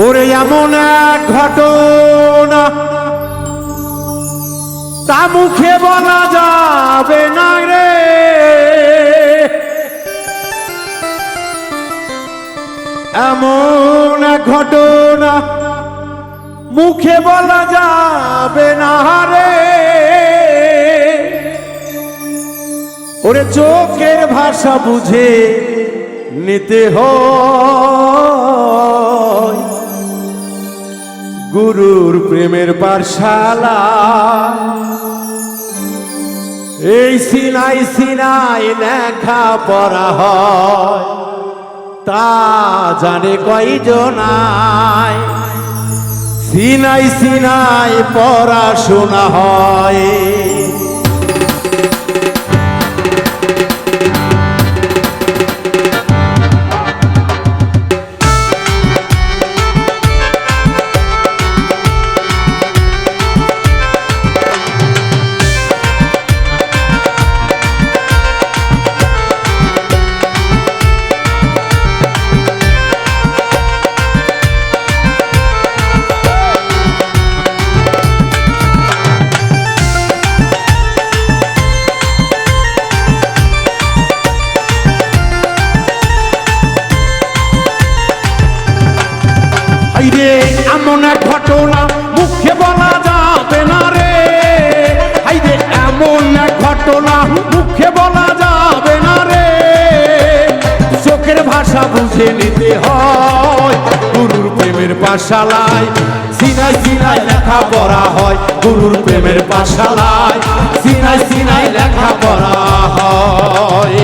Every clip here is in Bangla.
ওরে এমন এক ঘটনা তা মুখে বলা যাবে না রে, এমন এক ঘটনা মুখে বলা যাবে না রে। ওরে চোখের ভাষা বুঝে নিতে হয় গুরুর প্রেমের পাঠশালা। এই সিনাই সিনাই লেখা পড়া হয় তা জানে কয়জনায়, সিনাই সিনাই পড়াশোনা হয়। এমন এক ঘটনা মুখে বলা যাবে না রে, হাইরে এমন এক ঘটনা মুখে বলা যাবে না রে। চোখের ভাষা বুঝে নিতে হয় গুরুর প্রেমের পাঠশালায়, সিনাই সিনাই লেখা পড়া হয় গুরুর প্রেমের পাঠশালায়, সিনাই সিনাই লেখা পড়া হয়।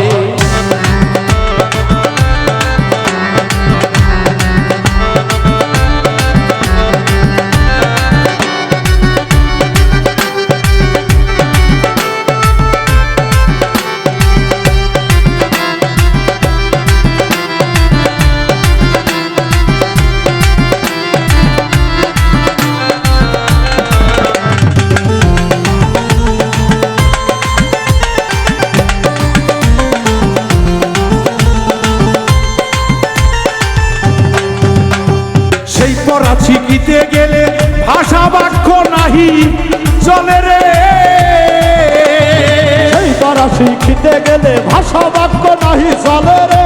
পড়া শিখিতে গেলে ভাষা বাক্য নাহি চলে রে, সেই পড়া শিখিতে গেলে ভাষা বাক্য নাহি চলে রে।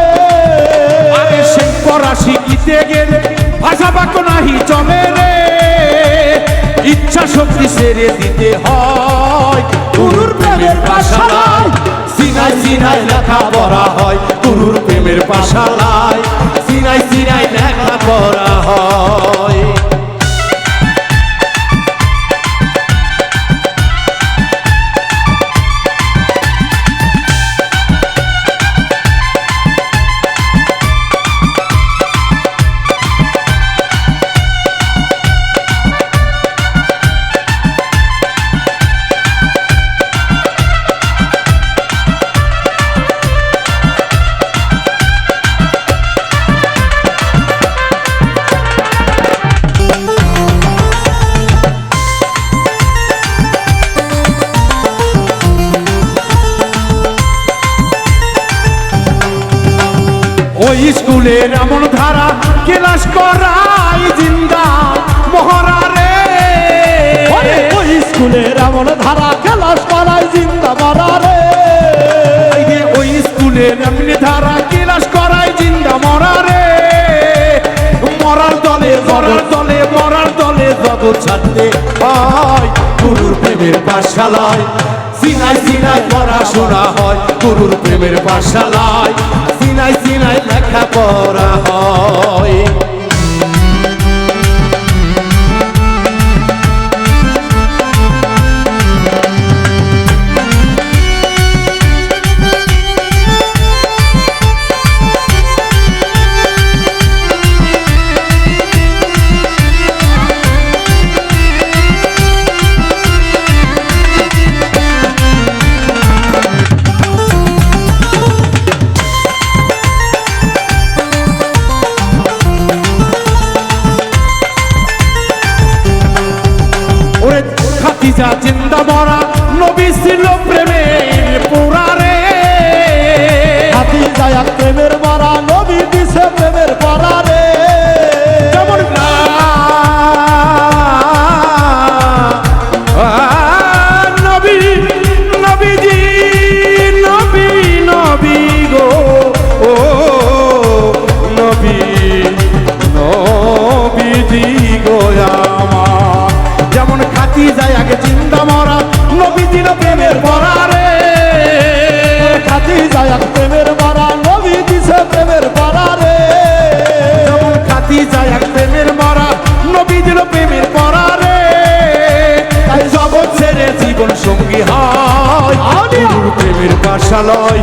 আরে সেই পড়া শিখিতে গেলে ভাষা বাক্য নাহি চলে রে। ইচ্ছা শক্তি ছেড়ে দিতে হয় গুরুর প্রেমের পাঠশালায়, সিনাই সিনাই লেখা পড়া হয় গুরুর প্রেমের পাঠশালায়, সিনাই সিনাই লেখা পড়া হয়। ওই স্কুলের এমন ধারা ক্লাস করাই জিন্দা মহরা রে, ওই স্কুলের এমন ধারা ক্লাস করাই জিন্দা মরা রে। ওই স্কুলের এমনি ধারা ক্লাস করাই জিন্দা মরা রে। মরার দলে মরার দলে মরার দলে জগৎ ছাড়তে হয় গুরুর প্রেমের পাঠশালায়, সিনাই সিনাই পড়াশোনা হয় গুরুর প্রেমের পাঠশালায়, সিনাই সিনাই লেখা পড়া হয়। খাদিজা জিন্দা মরা নবী ছিল প্রেমের পুরা রে, খাদিজা প্রেমের মরা নবী দিছে প্রেমের পরা রে। যেমন বাড়ি যায় এক প্রেমের মরা, নবী দিল প্রেমের পরা রে। তাই জগৎ ছেড়ে জীবন সঙ্গী হয় গুরুর প্রেমের পাশালয়,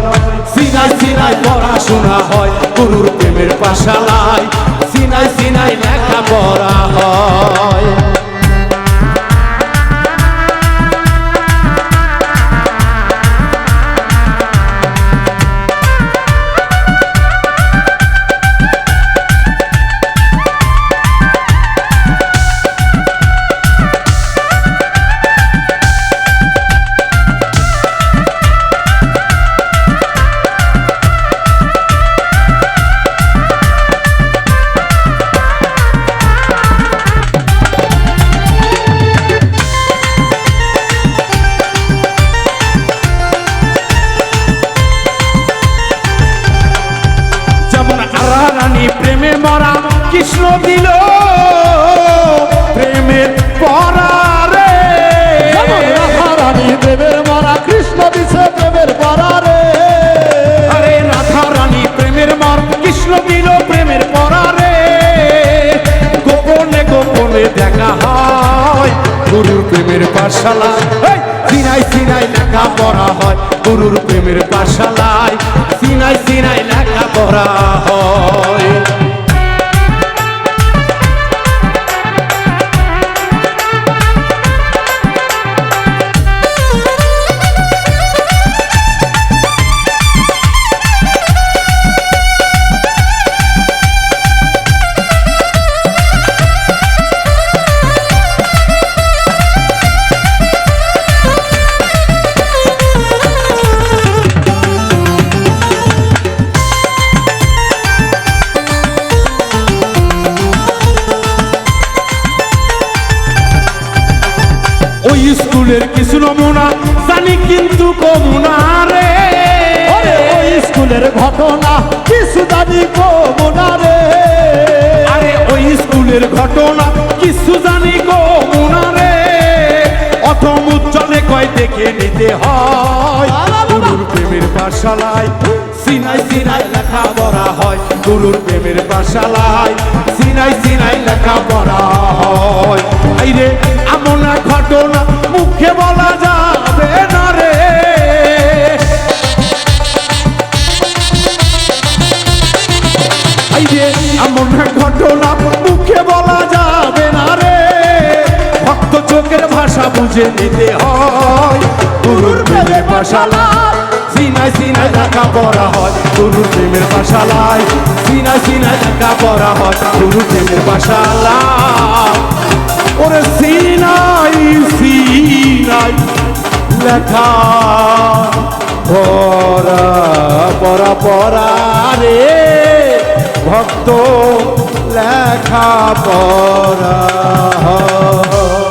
সিনাই সিনাই পড়াশোনা হয় গুরুর প্রেমের পাশালয়, সিনাই সিনাই লেখা পড়া হয়। রানী প্রেমে মরা কৃষ্ণ দিল প্রেমের পরা রে। রাধা রানী প্রেমের মরা কৃষ্ণ দিছে প্রেমের পরা রে। আরে রাধা রানী প্রেমের মর কৃষ্ণ দিল প্রেমের পরা রে। গোপনে গোপনে দেখা হয় গুরুর প্রেমের পাঠশালায়, সিনাই সিনাই লেখা পড়া হয় গুরুর প্রেমের পাঠশালায়, সিনাই সিনাই লেখা পড়া হয়। ওই স্কুলের কিছু নমুনা জানি কিন্তু কমুনা রে। ওই স্কুলের ঘটনা কিছু জানি কমুনা রে। আরে ওই স্কুলের ঘটনা কিছু জানি কমুনা রে। অথম উজ্জ্বলে কয় দেখে নিতে হয় গুরুর প্রেমের পাঠশালায়, সিনাই সিনাই লেখা পড়া হয় গুরুর প্রেমের পাঠশালায়, সিনাই সিনাই লেখা পড়া হয়। আইরে এমন এক ঘটনা মুখে বলা যাবে না রে। আইরে এমন এক ঘটনা মুখে বলা যাবে না রে। ভক্ত চোখের ভাষা বুঝে নিতে হয় গুরুর প্রেমের পাঠশালায়, সিনাই সিনাই লেখা পড়া হয় গুরুর প্রেমের পাঠশালায়, সিনাই সিনাই লেখা পড়া হয় গুরুর প্রেমের পাঠশালায়। ওরে সিনাই সিনাই লেখা পড়া পড়া পড়া রে। ভক্ত লেখা পড়া হয়।